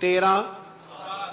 13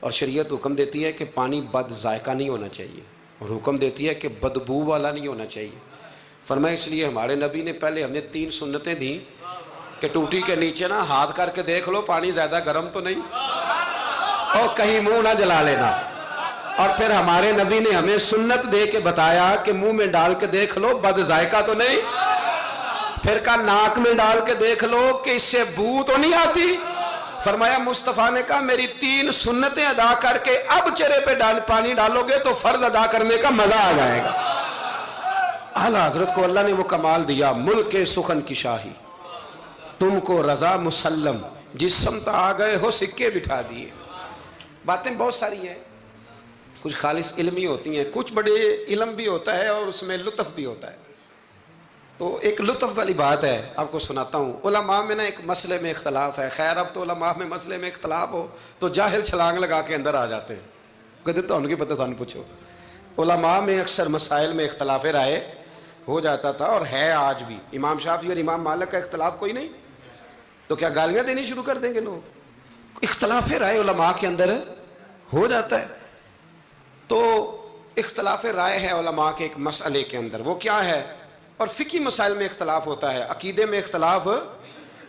اور شریعت حکم دیتی ہے کہ پانی بد ذائقہ نہیں ہونا چاہیے، اور حکم دیتی ہے کہ بدبو والا نہیں ہونا چاہیے۔ فرمایا اس لیے ہمارے نبی نے پہلے ہمیں 3 سنتیں دیں کہ ٹوٹی کے نیچے نا ہاتھ کر کے دیکھ لو پانی زیادہ گرم تو نہیں، اور کہیں منہ نہ جلا لینا۔ اور پھر ہمارے نبی نے ہمیں سنت دے کے بتایا کہ منہ میں ڈال کے دیکھ لو بد ذائقہ تو نہیں، پھر کہا ناک میں ڈال کے دیکھ لو کہ اس سے بو تو نہیں آتی۔ فرمایا مصطفیٰ نے کہا میری 3 سنتیں ادا کر کے اب چہرے پہ پانی ڈالو گے تو فرض ادا کرنے کا مزہ آ جائے گا۔ اعلیٰ حضرت کو اللہ نے وہ کمال دیا، ملک سخن کی شاہی، تم کو رضا مسلم، جس سمت آ گئے ہو سکے بٹھا دیے۔ باتیں بہت ساری ہیں، کچھ خالص علمی ہوتی ہیں، کچھ بڑے علم بھی ہوتا ہے اور اس میں لطف بھی ہوتا ہے۔ تو ایک لطف والی بات ہے، آپ کو سناتا ہوں۔ علماء میں نا ایک مسئلے میں اختلاف ہے، خیر اب تو علماء میں مسئلے میں اختلاف ہو تو جاہل چھلانگ لگا کے اندر آ جاتے ہیں، کہتے تو ان کی پتہ تھا پوچھو۔ علماء میں اکثر مسائل میں اختلاف رائے ہو جاتا تھا اور ہے آج بھی۔ امام شافعی اور امام مالک کا اختلاف کوئی نہیں، تو کیا گالیاں دینی شروع کر دیں گے لوگ؟ اختلاف رائے علماء کے اندر ہو جاتا ہے۔ تو اختلاف رائے ہے علماء کے ایک مسئلے کے اندر، وہ کیا ہے؟ اور فقہی مسائل میں اختلاف ہوتا ہے، عقیدے میں اختلاف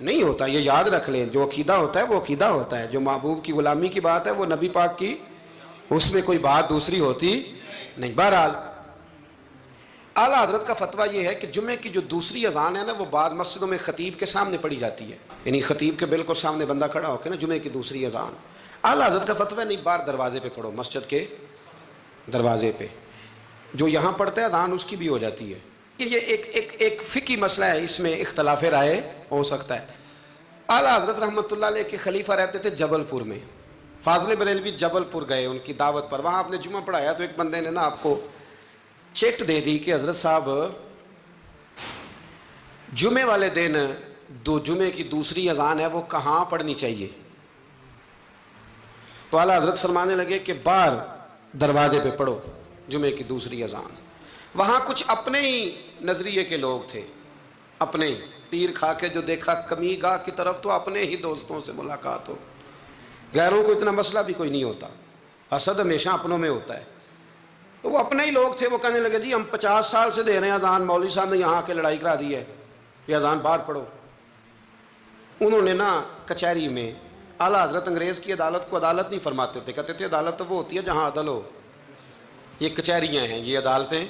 نہیں ہوتا، یہ یاد رکھ لیں۔ جو عقیدہ ہوتا ہے وہ عقیدہ ہوتا ہے، جو محبوب کی غلامی کی بات ہے وہ نبی پاک کی، اس میں کوئی بات دوسری ہوتی نہیں۔ بہرحال اعلیٰ حضرت کا فتویٰ یہ ہے کہ جمعے کی جو دوسری اذان ہے نا وہ بعض مسجدوں میں خطیب کے سامنے پڑھی جاتی ہے، یعنی خطیب کے بالکل سامنے بندہ کھڑا ہو کے نا جمعے کی دوسری اذان۔ اعلیٰ حضرت کا فتویٰ نہیں، باہر دروازے پہ پڑھو، مسجد کے دروازے پہ جو یہاں پڑھتا ہے اذان اس کی بھی ہو جاتی ہے۔ یہ ایک فقہی مسئلہ ہے، اس میں اختلاف رائے ہو سکتا ہے۔ اعلیٰ حضرت رحمۃ اللہ علیہ کے خلیفہ رہتے تھے جبل پور میں، فاضل بریلوی جبل پور گئے ان کی دعوت پر، وہاں آپ نے جمعہ پڑھایا تو ایک بندے نے نا آپ کو چیٹ دے دی کہ حضرت صاحب جمعے والے دن جمعے کی دوسری اذان ہے وہ کہاں پڑھنی چاہیے؟ تو اعلیٰ حضرت فرمانے لگے کہ باہر دروازے پہ پڑھو جمعے کی دوسری اذان۔ وہاں کچھ اپنے ہی نظریے کے لوگ تھے، اپنے ہی تیر کھا کے جو دیکھا کمی گاہ کی طرف تو اپنے ہی دوستوں سے ملاقات ہو، غیروں کو اتنا مسئلہ بھی کوئی نہیں ہوتا، حسد ہمیشہ اپنوں میں ہوتا ہے۔ تو وہ اپنے ہی لوگ تھے، وہ کہنے لگے جی ہم 50 سال سے دے رہے ہیں اذان، مولوی صاحب نے یہاں آ کے لڑائی کرا دی ہے کہ اذان باہر پڑھو۔ انہوں نے نا کچہری میں، اعلیٰ حضرت انگریز کی عدالت کو عدالت نہیں فرماتے تھے، کہتے تھے عدالت تو وہ ہوتی ہے جہاں عدل ہو، یہ کچہریاں ہیں یہ عدالتیں،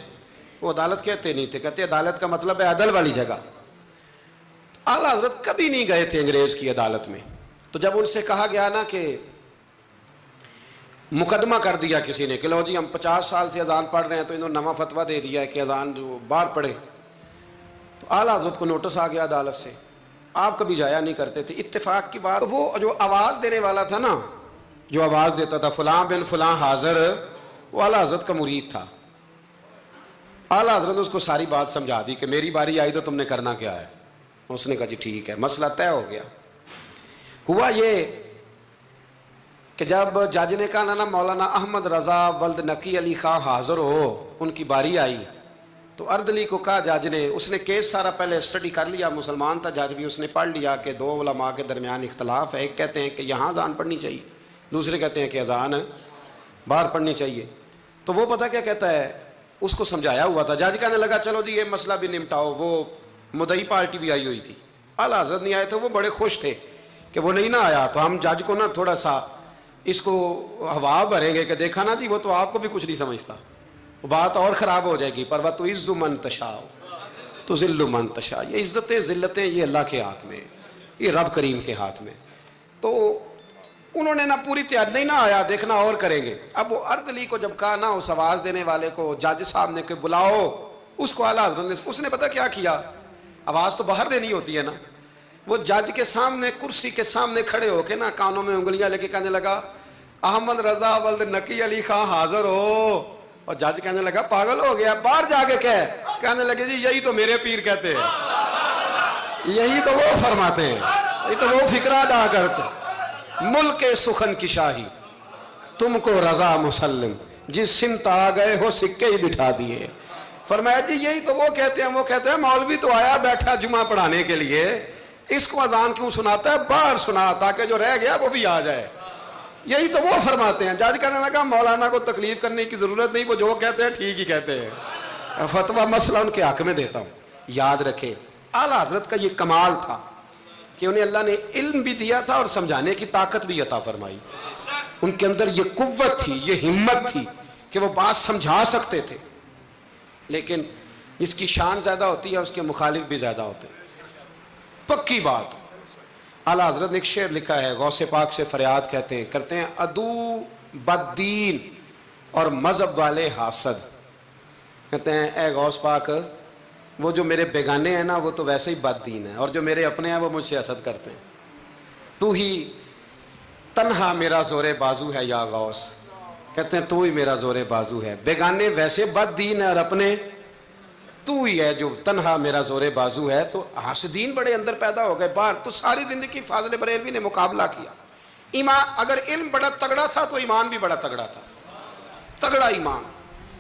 وہ عدالت کہتے نہیں تھے، کہتے عدالت کا مطلب ہے عدل والی جگہ۔ اعلیٰ حضرت کبھی نہیں گئے تھے انگریز کی عدالت میں، تو جب ان سے کہا گیا نا کہ مقدمہ کر دیا کسی نے کہ لو جی ہم 50 سال سے اذان پڑھ رہے ہیں تو انہوں نے نواں فتویٰ دے دیا ہے کہ اذان جو باہر پڑھے، تو اعلیٰ حضرت کو نوٹس آ گیا عدالت سے، آپ کبھی جایا نہیں کرتے تھے۔ اتفاق کی بات، وہ جو آواز دینے والا تھا نا، جو آواز دیتا تھا فلاں بن فلاں حاضر، وہ اعلیٰ حضرت کا مرید تھا۔ اعلیٰ حضرت نے اس کو ساری بات سمجھا دی کہ میری باری آئی تو تم نے کرنا کیا ہے؟ اس نے کہا جی ٹھیک ہے، مسئلہ طے ہو گیا۔ ہوا یہ کہ جب جج نے کہا نا مولانا احمد رضا ولد نقی علی خان حاضر ہو، ان کی باری آئی، تو اردلی کو کہا جج نے، اس نے کیس سارا پہلے اسٹڈی کر لیا، مسلمان تھا جج بھی، اس نے پڑھ لیا کہ 2 علماء کے درمیان اختلاف ہے، ایک کہتے ہیں کہ یہاں اذان پڑھنی چاہیے، دوسرے کہتے ہیں کہ اذان باہر پڑھنی چاہیے۔ تو وہ پتہ کیا کہتا ہے، اس کو سمجھایا ہوا تھا، جج کہنے لگا چلو جی یہ مسئلہ بھی نمٹاؤ، وہ مدعی پارٹی بھی آئی ہوئی تھی، اعلیٰ حضرت نہیں آئے تھے، وہ بڑے خوش تھے کہ وہ نہیں نہ آیا، تو ہم جج کو نا تھوڑا سا اس کو ہوا بھریں گے کہ دیکھا نا جی وہ تو آپ کو بھی کچھ نہیں سمجھتا، وہ بات اور خراب ہو جائے گی۔ پر وَتُعِزُّ مَن تَشَاءُ تُذِلُّ مَن تَشَاءُ، یہ عزتیں ذلتیں یہ اللہ کے ہاتھ میں، یہ رب کریم کے ہاتھ میں۔ تو انہوں نے نا پوری تیاری، نہیں نہ آیا دیکھنا اور کریں گے۔ اب وہ اردلی کو جب کہا نا اس آواز دینے والے کو، جج صاحب نے کہ بلاؤ اس کو، اعلیٰ حضرت نے، اس نے پتہ کیا کیا، آواز تو باہر دینی ہوتی ہے نا، وہ جج کے سامنے کرسی کے سامنے کھڑے ہو کے نا کانوں میں انگلیاں لے کے کہنے لگا احمد رضا ولد نقی علی خان حاضر ہو، اور جج کہنے لگا پاگل ہو گیا، باہر جا کے کہنے لگے جی یہی تو میرے پیر کہتے ہیں، یہی تو وہ فرماتے ہیں، یہی تو وہ فکرہ ادا کرتے ہیں۔ ملک سخن کی شاہی، تم کو رضا مسلم، جس سمت آ گئے ہو سکے ہی بٹھا دیے۔ فرمایا جی یہی تو وہ کہتے ہیں، وہ کہتے ہیں مولوی تو آیا بیٹھا جمعہ پڑھانے کے لیے، اس کو اذان کیوں سناتا ہے، باہر سنا تاکہ جو رہ گیا وہ بھی آ جائے۔ یہی تو وہ فرماتے ہیں. جج کہنے لگا مولانا کو تکلیف کرنے کی ضرورت نہیں, وہ جو کہتے ہیں ٹھیک ہی کہتے ہیں, فتویٰ مسئلہ ان کے حق میں دیتا ہوں. یاد رکھے اعلیٰ حضرت کا یہ کمال تھا کہ انہیں اللہ نے علم بھی دیا تھا اور سمجھانے کی طاقت بھی عطا فرمائی. ان کے اندر یہ قوت تھی, یہ ہمت تھی کہ وہ بات سمجھا سکتے تھے. لیکن جس کی شان زیادہ ہوتی ہے اس کے مخالف بھی زیادہ ہوتے ہیں, پکی بات. اعلیٰ حضرت نے ایک شعر لکھا ہے, غوث پاک سے فریاد کرتے ہیں عدو بددین اور مذہب والے حاسد. کہتے ہیں اے غوث پاک, وہ جو میرے بیگانے ہیں نا وہ تو ویسے ہی بد دین ہیں, اور جو میرے اپنے ہیں وہ مجھ سے حسد کرتے ہیں. تو ہی تنہا میرا زور بازو ہے یا غوث. کہتے ہیں تو ہی میرا زور بازو ہے. بیگانے ویسے بد دین ہیں اور اپنے تو ہی ہے جو تنہا میرا زور بازو ہے. تو حاسدین بڑے اندر پیدا ہو گئے باہر. تو ساری زندگی فاضل بریلوی نے مقابلہ کیا. ایمان, اگر علم بڑا تگڑا تھا تو ایمان بھی بڑا تگڑا تھا, تگڑا ایمان.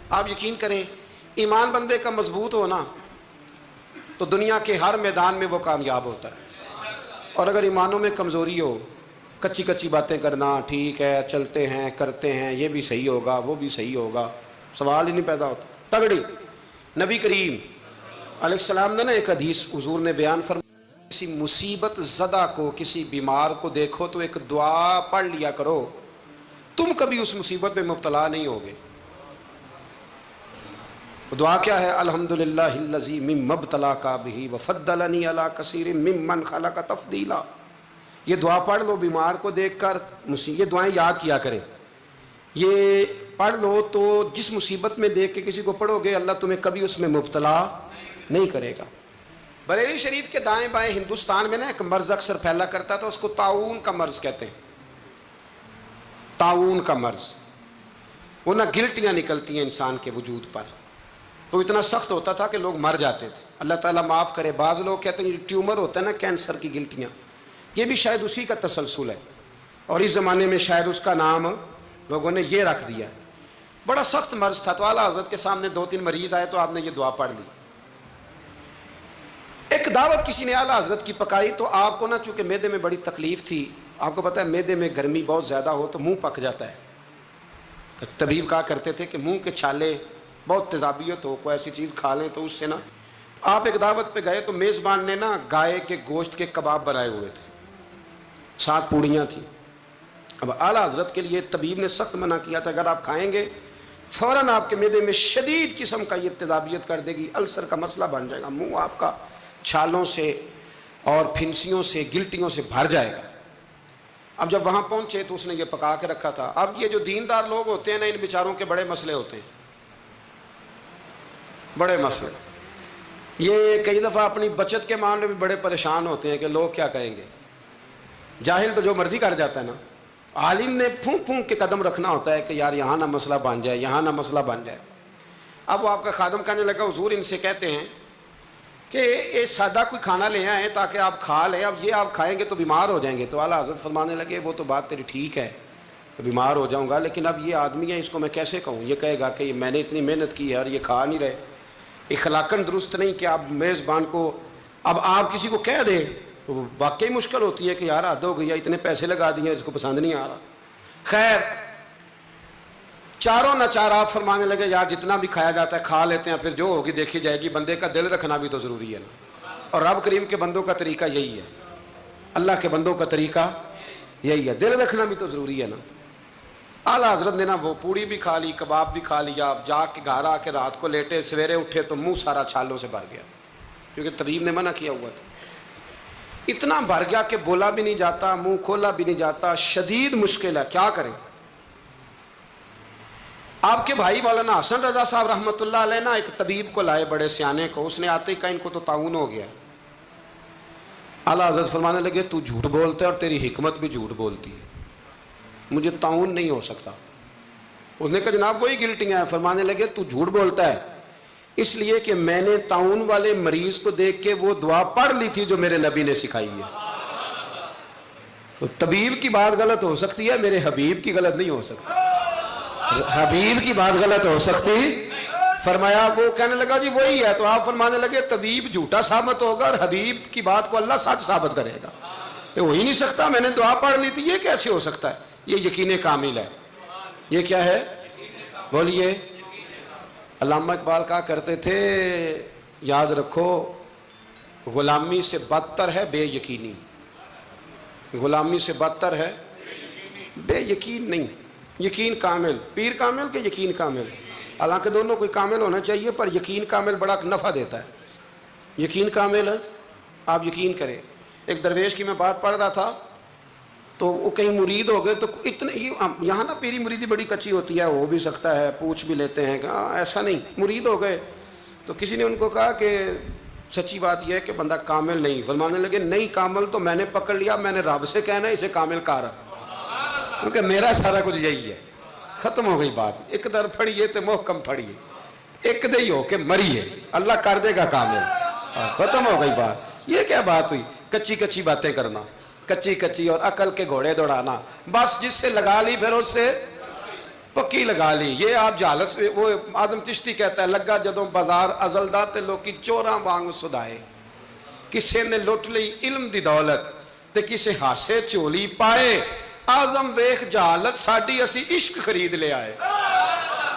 آپ یقین کریں ایمان بندے کا مضبوط ہونا تو دنیا کے ہر میدان میں وہ کامیاب ہوتا ہے. اور اگر ایمانوں میں کمزوری ہو, کچی کچی باتیں کرنا, ٹھیک ہے چلتے ہیں کرتے ہیں, یہ بھی صحیح ہوگا وہ بھی صحیح ہوگا, سوال ہی نہیں پیدا ہوتا. تگڑی. نبی کریم علیہ السلام نے نا ایک حدیث حضور نے بیان فرمایا, کسی مصیبت زدہ کو, کسی بیمار کو دیکھو تو ایک دعا پڑھ لیا کرو, تم کبھی اس مصیبت میں مبتلا نہیں ہوگے. دعا کیا ہے؟ الحمدللہ الذی مما ابتلاک بہ وفضلنی علی کثیر ممن خلق تفضیلا. یہ دعا پڑھ لو بیمار کو دیکھ کر, یہ دعائیں یاد کیا کریں. یہ پڑھ لو تو جس مصیبت میں دیکھ کے کسی کو پڑھو گے اللہ تمہیں کبھی اس میں مبتلا نہیں کرے گا. بریلی شریف کے دائیں بائیں ہندوستان میں نا ایک مرض اکثر پھیلا کرتا تھا, اس کو طاعون کا مرض کہتے ہیں. طاعون کا مرض, وہ نہ گلٹیاں نکلتی ہیں انسان کے وجود پر, تو اتنا سخت ہوتا تھا کہ لوگ مر جاتے تھے. اللہ تعالیٰ معاف کرے. بعض لوگ کہتے ہیں یہ ٹیومر ہوتا ہے نا کینسر کی گلٹیاں, یہ بھی شاید اسی کا تسلسل ہے, اور اس زمانے میں شاید اس کا نام لوگوں نے یہ رکھ دیا. بڑا سخت مرض تھا. تو اعلیٰ حضرت کے سامنے 2-3 مریض آئے تو آپ نے یہ دعا پڑھ لی. ایک دعوت کسی نے اعلیٰ حضرت کی پکائی, تو آپ کو نا چونکہ معدے میں بڑی تکلیف تھی, آپ کو پتہ ہے معدے میں گرمی بہت زیادہ ہو تو منہ پک جاتا ہے. طبیب کہا کرتے تھے کہ منہ کے چھالے بہت تیزابیت ہو, کوئی ایسی چیز کھا لیں تو اس سے نا. آپ ایک دعوت پہ گئے تو میزبان نے نا گائے کے گوشت کے کباب بنائے ہوئے تھے, 7 پوڑیاں تھیں. اب اعلیٰ حضرت کے لیے طبیب نے سخت منع کیا تھا, اگر آپ کھائیں گے فوراً آپ کے معدے میں شدید قسم کا یہ تیزابیت کر دے گی, السر کا مسئلہ بن جائے گا, منہ آپ کا چھالوں سے اور پھنسیوں سے گلٹیوں سے بھر جائے گا. اب جب وہاں پہنچے تو اس نے یہ پکا کے رکھا تھا. اب یہ جو دیندار لوگ ہوتے ہیں نا, ان بیچاروں کے بڑے مسئلے ہوتے ہیں, بڑے مسئلے. یہ کئی دفعہ اپنی بچت کے معاملے میں بڑے پریشان ہوتے ہیں کہ لوگ کیا کہیں گے. جاہل تو جو مرضی کر جاتا ہے نا, عالم نے پھونک پھونک کے قدم رکھنا ہوتا ہے کہ یار یہاں نہ مسئلہ بن جائے, یہاں نہ مسئلہ بن جائے. اب وہ آپ کا خادم کہنے لگا حضور ان سے کہتے ہیں کہ یہ سادہ کوئی کھانا لے آئیں تاکہ آپ کھا لیں, اب یہ آپ کھائیں گے تو بیمار ہو جائیں گے. تو اعلیٰ حضرت فرمانے لگے وہ تو بات تیری ٹھیک ہے کہ بیمار ہو جاؤں گا, لیکن اب یہ آدمی ہے اس کو میں کیسے کہوں, یہ کہے گا کہ میں نے اتنی محنت کی ہے اور یہ کھا نہیں رہے. اخلاقاً درست نہیں کہ آپ میزبان کو, اب آپ کسی کو کہہ دیں تو واقعی مشکل ہوتی ہے کہ یار حد ہو گئی, اتنے پیسے لگا دیے اس کو پسند نہیں آ رہا. خیر چاروں ناچار آپ فرمانے لگے یار جتنا بھی کھایا جاتا ہے کھا لیتے ہیں, پھر جو ہوگی دیکھی جائے گی. بندے کا دل رکھنا بھی تو ضروری ہے نا, اور رب کریم کے بندوں کا طریقہ یہی ہے, اللہ کے بندوں کا طریقہ یہی ہے, دل رکھنا بھی تو ضروری ہے نا. اعلیٰ حضرت نے نا وہ پوڑی بھی کھا لی, کباب بھی کھا لیا. جا کے گھر آ کے رات کو لیٹے, سویرے اٹھے تو منہ سارا چھالوں سے بھر گیا, کیونکہ طبیب نے منع کیا ہوا تھا. اتنا بھر گیا کہ بولا بھی نہیں جاتا, منہ کھولا بھی نہیں جاتا, شدید مشکل ہے, کیا کریں. آپ کے بھائی مولانا حسن رضا صاحب رحمۃ اللہ علیہ نا ایک طبیب کو لائے, بڑے سیانے کو. اس نے آتے ہی کہا ان کو تو طاعون ہو گیا. اعلیٰ حضرت فرمانے لگے تو جھوٹ بولتا ہے اور تیری حکمت بھی جھوٹ بولتی ہے, مجھے طاعون نہیں ہو سکتا. اس نے کہا جناب وہی گلٹیاں ہیں. فرمانے لگے تو جھوٹ بولتا ہے اس لیے کہ میں نے طاعون والے مریض کو دیکھ کے وہ دعا پڑھ لی تھی جو میرے نبی نے سکھائی ہے. تو طبیب کی بات غلط ہو سکتی ہے, میرے حبیب کی غلط نہیں ہو سکتی. حبیب کی بات غلط ہو سکتی. فرمایا وہ کہنے لگا جی وہی ہے. تو آپ فرمانے لگے طبیب جھوٹا ثابت ہوگا اور حبیب کی بات کو اللہ سچ ثابت کرے گا. یہ ہو ہی نہیں سکتا, میں نے دعا پڑھ لی تھی, یہ کیسے ہو سکتا ہے. یہ یقین کامل ہے. یہ کیا ہے؟ بولیے. علامہ اقبال کہا کرتے تھے یاد رکھو غلامی سے بدتر ہے بے یقینی. غلامی سے بدتر ہے بے یقین نہیں. یقین کامل، پیر کامل کہ یقین کامل؟ حالانکہ دونوں کوئی کامل ہونا چاہیے، پر یقین کامل بڑا نفع دیتا ہے. یقین کامل ہے، آپ یقین کریں. ایک درویش کی میں بات پڑھ رہا تھا تو وہ کہیں مرید ہو گئے تو اتنے یہاں نا پیری مریدی بڑی کچی ہوتی ہے، ہو بھی سکتا ہے، پوچھ بھی لیتے ہیں کہ ایسا نہیں. مرید ہو گئے تو کسی نے ان کو کہا کہ سچی بات یہ ہے کہ بندہ کامل نہیں. فرمانے لگے نہیں کامل تو میں نے پکڑ لیا، میں نے رب سے کہنا ہے اسے کامل کر، کیونکہ میرا سارا کچھ یہی ہے. ختم ہو گئی بات. ایک در پھڑیے تو محکم پھڑیے، ایک دے ہی ہو کے مریے، اللہ کر دے گا کامل. ختم ہو گئی بات. یہ کیا بات ہوئی؟ کچی کچی باتیں کرنا، کچی کچی اور عقل کے گھوڑے دوڑانا. بس جس سے لگا لی پھر اس سے پکی لگا لی. یہ آپ جہالت سے، وہ آدم چشتی کہتا ہے لگا جدوں بازار ازل دا تے لوکی چوراں وانگ سدائے. کسے نے لٹ لی علم دی دولت تے کسے ہاسے چولی پائے. آزم ویخ جہالت ساڈی اسی عشق خرید لے آئے.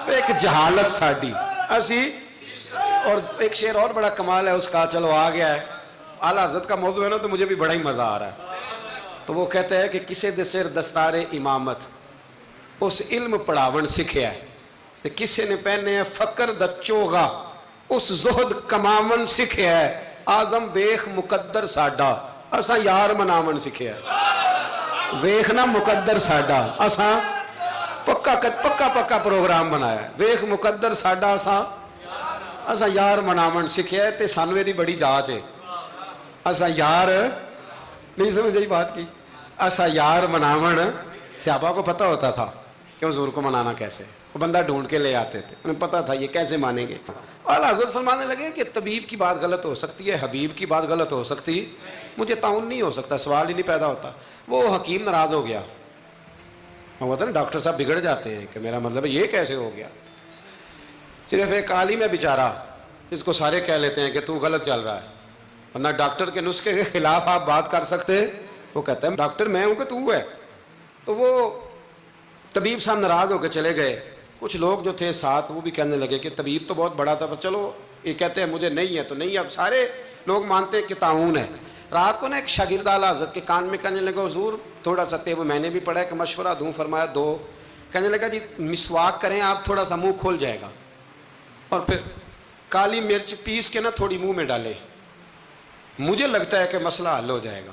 ایک جہالت ساڈی اسی. اور ایک شعر اور بڑا کمال ہے اس کا، چلو آ گیا ہے، اعلیٰ حضرت کا موضوع ہے نا تو مجھے بھی بڑا ہی مزہ آ رہا ہے. تو وہ کہتے ہیں کہ کسے دے سر دستار امامت اس علم پڑھاون سکھیا ہے، تے کسے نے پہنے ہیں فقر دا چوغا اس زہد کماون سکھیا ہے. آزم ویخ مقدر ساڈا اساں یار مناون سکھیا ہے. ویخنا مقدر ساڈا اساں پکا پروگرام بنایا ہے. ویخ مقدر ساڈا اساں یار مناون سکھیا ہے. تے سانوے دی بڑی جاچ ہے. اساں یار نہیں سمجھ رہی بات کی. اساں یار مناون، صحابہ کو پتہ ہوتا تھا کہ حضور کو منانا کیسے، وہ بندہ ڈھونڈ کے لے آتے تھے، انہیں پتہ تھا یہ کیسے مانیں گے. اور حضرت فرمانے لگے کہ طبیب کی بات غلط ہو سکتی ہے، حبیب کی بات غلط ہو سکتی، مجھے تعاون نہیں ہو سکتا، سوال ہی نہیں پیدا ہوتا. وہ حکیم ناراض ہو گیا. وہ ہوتا نا ڈاکٹر صاحب بگڑ جاتے ہیں کہ میرا مطلب ہے یہ کیسے ہو گیا. صرف ایک عالم ہے بیچارہ، اس کو سارے کہہ لیتے ہیں کہ تو غلط چل رہا ہے، ورنہ ڈاکٹر کے نسخے کے خلاف آپ بات کر سکتے. وہ کہتا ہے ڈاکٹر میں ہوں کہ تو ہے. تو وہ طبیب صاحب ناراض ہو کے چلے گئے. کچھ لوگ جو تھے ساتھ وہ بھی کہنے لگے کہ طبیب تو بہت بڑا تھا، پر چلو یہ کہتے ہیں مجھے نہیں ہے تو نہیں. اب سارے لوگ مانتے ہیں کہ تعاون ہے. رات کو نا ایک شاگرد اعلیٰ حضرت کے کان میں کہنے لگا حضور تھوڑا سا وہ میں نے بھی پڑھا ہے کہ مشورہ دوں. فرمایا دو. کہنے لگا جی مسواک کریں آپ، تھوڑا سا منہ کھول جائے گا، اور پھر کالی مرچ پیس کے نا تھوڑی منہ میں ڈالے، مجھے لگتا ہے کہ مسئلہ حل ہو جائے گا.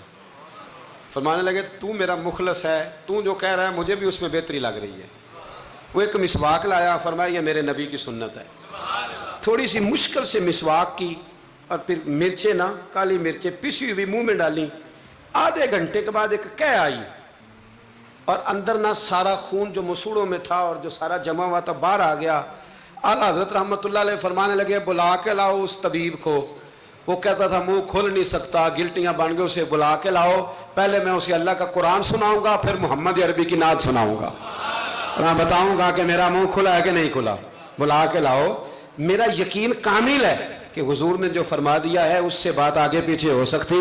فرمانے لگے تو میرا مخلص ہے، تو جو کہہ رہا ہے مجھے بھی اس میں بہتری لگ رہی ہے. وہ ایک مسواک لایا، فرمایا یہ میرے نبی کی سنت ہے. تھوڑی سی مشکل سے مسواک کی اور پھر مرچیں نا کالی مرچیں پسی ہوئی منہ میں ڈالی. آدھے گھنٹے کے بعد ایک قے آئی اور اندر نہ سارا خون جو مسوڑوں میں تھا اور جو سارا جمع ہوا تھا باہر آ گیا. اعلیٰ حضرت رحمۃ اللہ علیہ فرمانے لگے بلا کے لاؤ اس طبیب کو. وہ کہتا تھا منہ کھل نہیں سکتا، گلٹیاں بن گئے، اسے بلا کے لاؤ. پہلے میں اسے اللہ کا قرآن سناؤں گا، پھر محمد عربی کی نعت سناؤں گا، میں بتاؤں گا کہ میرا منہ کھلا ہے کہ نہیں کھلا. بلا کے لاؤ. میرا یقین کامل ہے کہ حضور نے جو فرما دیا ہے اس سے بات آگے پیچھے ہو سکتی.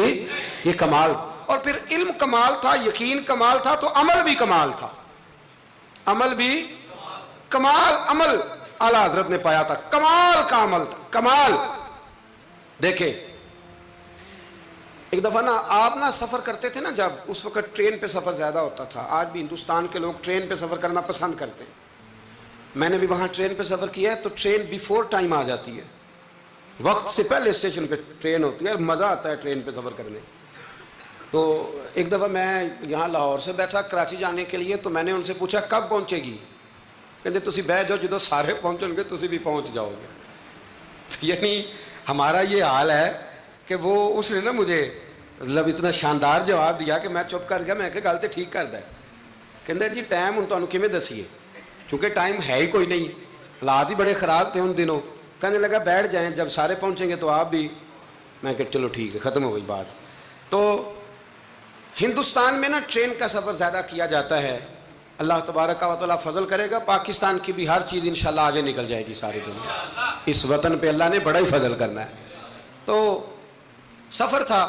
یہ کمال. اور پھر علم کمال تھا، یقین کمال تھا، تو عمل بھی کمال تھا. عمل بھی کمال. عمل اعلیٰ حضرت نے پایا تھا، کمال کا عمل تھا. کمال. دیکھیں ایک دفعہ نا آپ نا سفر کرتے تھے نا، جب اس وقت ٹرین پہ سفر زیادہ ہوتا تھا. آج بھی ہندوستان کے لوگ ٹرین پہ سفر کرنا پسند کرتے ہیں. میں نے بھی وہاں ٹرین پہ سفر کیا ہے تو ٹرین بیفور ٹائم آ جاتی ہے، وقت سے پہلے اسٹیشن پہ ٹرین ہوتی ہے. مزہ آتا ہے ٹرین پہ سفر کرنے. تو ایک دفعہ میں یہاں لاہور سے بیٹھا کراچی جانے کے لیے، تو میں نے ان سے پوچھا کب پہنچے گی؟ کہتے تسی بہ جاؤ، جدو سارے پہنچیں گے تسی بھی پہنچ جاؤ گے. یعنی ہمارا یہ حال ہے کہ وہ اس نے نا مجھے مطلب اتنا شاندار جواب دیا کہ میں چپ کر گیا. میں کہ گل تو ٹھیک کردا ہے. کہتے جی ٹائم ہوں تمہیں کیویں دسیے، کیونکہ ٹائم ہے ہی کوئی نہیں، حالات ہی بڑے خراب تھے ان دنوں. کہنے لگا بیٹھ جائیں، جب سارے پہنچیں گے تو آپ بھی. میں کہ چلو ٹھیک ہے، ختم ہو گئی بات. تو ہندوستان میں نا ٹرین کا سفر زیادہ کیا جاتا ہے. اللہ تبارک و تعالیٰ فضل کرے گا، پاکستان کی بھی ہر چیز انشاءاللہ آگے نکل جائے گی ساری دنیا. اس وطن پہ اللہ نے بڑا ہی فضل کرنا ہے. تو سفر تھا.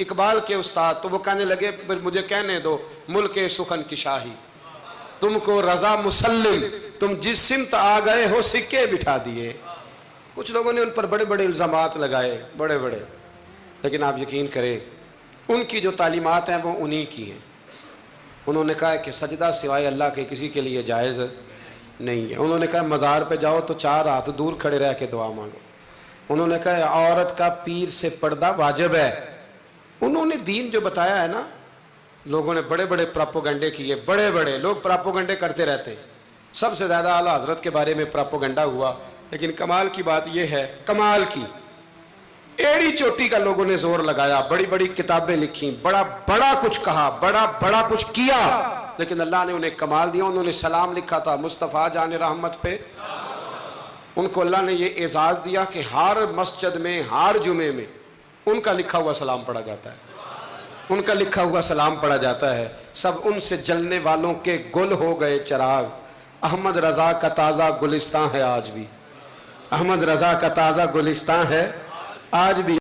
اقبال کے استاد، تو وہ کہنے لگے پھر مجھے کہنے دو ملک سخن کی شاہی، تم کو رضا مسلم، تم جس سمت آ گئے ہو سکے بٹھا دیے۔ کچھ لوگوں نے ان پر بڑے بڑے الزامات لگائے، بڑے بڑے، لیکن آپ یقین کریں ان کی جو تعلیمات ہیں وہ انہی کی ہیں۔ انہوں نے کہا کہ سجدہ سوائے اللہ کے کسی کے لیے جائز نہیں ہے۔ انہوں نے کہا مزار پہ جاؤ تو 4 ہاتھ دور کھڑے رہ کے دعا مانگو۔ انہوں نے کہا عورت کا پیر سے پردہ واجب ہے۔ انہوں نے دین جو بتایا ہے نا، لوگوں نے بڑے بڑے پراپوگنڈے کیے، بڑے بڑے لوگ پراپوگنڈے کرتے رہتے ہیں۔ سب سے زیادہ اعلیٰ حضرت کے بارے میں پراپوگنڈا ہوا، لیکن کمال کی بات یہ ہے، کمال کی ایڑی چوٹی کا لوگوں نے زور لگایا، بڑی بڑی کتابیں لکھی، بڑا بڑا کچھ کہا، بڑا بڑا کچھ کیا، لیکن اللہ نے انہیں کمال دیا۔ انہوں نے سلام لکھا تھا مصطفیٰ جان رحمت پہ، ان کو اللہ نے یہ اعزاز دیا کہ ہر مسجد میں، ہر جمعے میں ان کا لکھا ہوا سلام پڑھا جاتا ہے، ان کا لکھا ہوا سلام پڑھا جاتا ہے۔ سب ان سے جلنے والوں کے گل ہو گئے چراغ، احمد رضا کا تازہ گلستان ہے آج بھی، احمد رضا کا تازہ گلستان ہے آج بھی۔